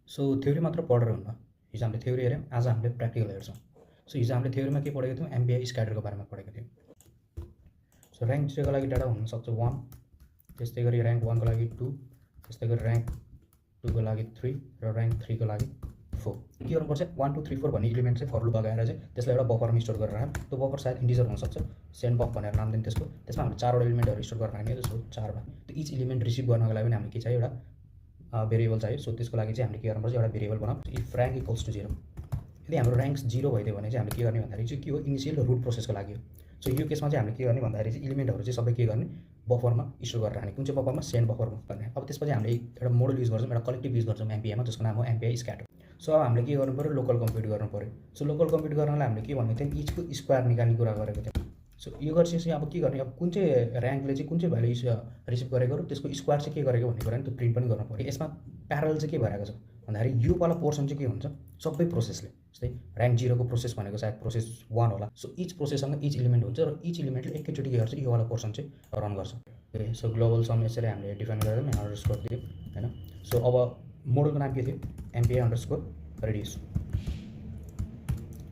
So theory मात्र पढेर हुन्न। हिजो हामीले थ्योरी हेऱ्यौँ, आज हामीले प्र्याक्टिकल हेर्छौँ। सो हिजो हामीले थ्योरीमा के पढेको थियौँ, एमबिआई स्क्याटरको बारेमा पढेको थियौँ। सो ऱ्याङ्क 0 को लागि डाटा हुनसक्छ 1, त्यस्तै गरी ऱ्याङ्क 1 को लागि 2, त्यस्तै गरी ऱ्याङ्क 2 को लागि 3 र ऱ्याङ्क 3 को लागि 4। के गर्नुपर्छ, 1 2 3 4 भन्ने इलिमेन्ट चाहिँ फर लुप लगाएर चाहिँ त्यसलाई एउटा बफरमा स्टोर गरेर राख्नु। त्यो बफर सायद इन्टिजर हुनसक्छ, सेन्ड बफ भनेर नाम दिनु त्यसको। त्यसमा हामीले 4 वटा इलिमेन्टहरू स्टोर गरेर राख्ने, जस्तो 4 मा त्यो इच इलिमेन्ट रिसिभ गर्नको लागि पनि हामीले के चाहियो, एउटा भेरिएबल चाहियो। सो त्यसको लागि चाहिँ हामीले के गर्नुपर्छ, एउटा भेरिएबल बनाऊ इफ ऱ्याङ्क इक्वल्स टु 0। यदि हाम्रो ऱ्याङ्क 0 भइदियो भने चाहिँ हामीले के गर्ने भन्दाखेरि चाहिँ के हो, इनिसियल र रुट प्रोसेसको लागि हो। सो यो केसमा चाहिँ हामीले के गर्ने भन्दाखेरि चाहिँ इलिमेन्टहरू चाहिँ सबै के गर्ने, बफरमा स्टोर गरेर राख्ने। कुन चाहिँ बफरमा, सेन्ड बफरमा गर्ने। अब त्यसपछि हामीले एउटा मोडल युज गर्छौँ, एउटा कलेक्टिभ युज गर्छौँ एमपिआईमा, जसको नाम हो एमपिआई स्क्याटर। सो अब हामीले के गर्नु पऱ्यो, लोकल कम्प्युट गर्नु पऱ्यो। सो लोकल कम्प्युट गर्नलाई हामीले के भनेको थियौँ, इचको स्क्वायर निकाल्ने कुरा गरेको थियौँ। सो यो गरिसकेपछि अब के गर्ने, अब कुन चाहिँ ऱ्याङ्कले चाहिँ कुन चाहिँ भ्यालु रिसिभ गरेको र त्यसको स्क्वायर चाहिँ के गरेको भन्ने कुरा नि त्यो प्रिन्ट पनि गर्नु पऱ्यो। यसमा प्यारल चाहिँ के भइरहेको छ भन्दाखेरि यो वाला पोर्सन चाहिँ के हुन्छ, सबै प्रोसेसले, जस्तै ऱ्याङ्क 0 को प्रोसेस भनेको सायद प्रोसेस 1 होला। सो इच प्रोसेससँग इच इलिमेन्ट हुन्छ र इच इलिमेन्टले एकैचोटि के गर्छ, यो वाला पोर्सन चाहिँ रन गर्छ। ओके, सो ग्लोबल सम यसरी हामीले डिफाइन गरेर अन्डरस्कोर दियौँ हैन। सो अब मोडलको नाम के थियो, एमपिआई अन्डरस्कोर रेडियस।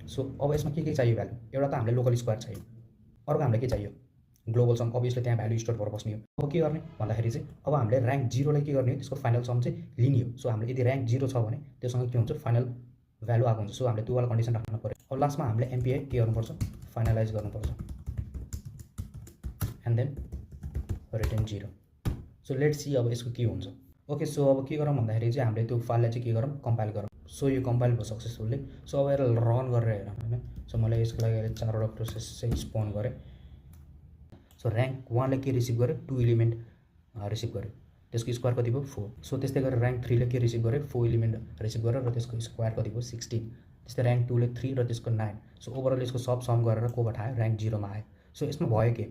सो अब यसमा के चाहियो भ्यालु, एउटा त हामीले लोकल स्क्वायर चाहियो, अर्को हामीलाई के चाहियो, ग्लोबल सम। अभियसली त्यहाँ भ्यालु स्टोर भएर बस्ने हो। अब के गर्ने भन्दाखेरि चाहिँ अब हामीले ऱ्याङ्क 0 लाई के गर्ने हो, त्यसको फाइनल सम चाहिँ लिने हो। सो हामीले यदि ऱ्याङ्क 0 छ भने त्योसँग के हुन्छ, फाइनल भ्यालु आएको हुन्छ। सो हामीले त्यो वाला कन्डिसन राख्नु पर्यो। अब लास्टमा हामीले एमपिआई के गर्नुपर्छ, फाइनलाइज गर्नुपर्छ and then return 0। So let's see अब यसको के हुन्छ। ओके, सो अब के गरौँ भन्दाखेरि चाहिँ हामीले त्यो फाइललाई चाहिँ के गरौँ, कम्पाइल गरौँ। सो यो कम्पाइल भयो सक्सेसफुल्ली। सो अब यसलाई रन गरेर हेरौँ हैन। सो मैले यसको लागि अहिले 4 वटा प्रोसेस चाहिँ स्पोन गरेँ। सो ऱ्याङ्क 1 ले के रिसिभ गर्यो, 2 इलिमेन्ट रिसिभ गर्यो, त्यसको स्क्वायर कति भयो, 4। सो त्यस्तै गरेर ऱ्याङ्क 3 ले के रिसिभ गर्यो, 4 इलिमेन्ट रिसिभ गरेर र त्यसको स्क्वायर कति भयो, 16। त्यस्तै ऱ्याङ्क 2 ले 3 र त्यसको 9। सो ओभरअल यसको सब सम गरेर कोबाट आयो, ऱ्याङ्क 0 मा आयो। सो यसमा भयो के,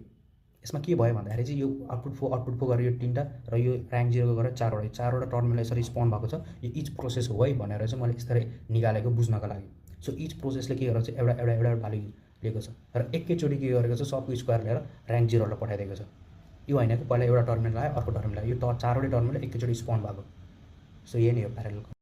यसमा के भयो भन्दाखेरि चाहिँ यो आउटपुट 4 गरेर यो 3टा र यो ऱ्याङ्क 0 को गरेर 4 वटा टर्मिनल यसरी स्पोन भएको छ। यो इच प्रोसेस हो है भनेर चाहिँ मैले यसरी निकालेको बुझ्नको लागि। सो इच प्रोसेसले के गरेर चाहिँ एउटा भ्यालु लिएको छ र एकैचोटि के गरेको छ, सबको स्क्वायर लिएर ऱ्याङ्क 0 लाई पठाइदिएको छ। यो होइन कि पहिला एउटा टर्मिनल आयो, अर्को टर्मिनल आयो, यो 4 वटा टर्मिनल एकैचोटि स्पोन भएको। सो यही नै हो प्यारलल।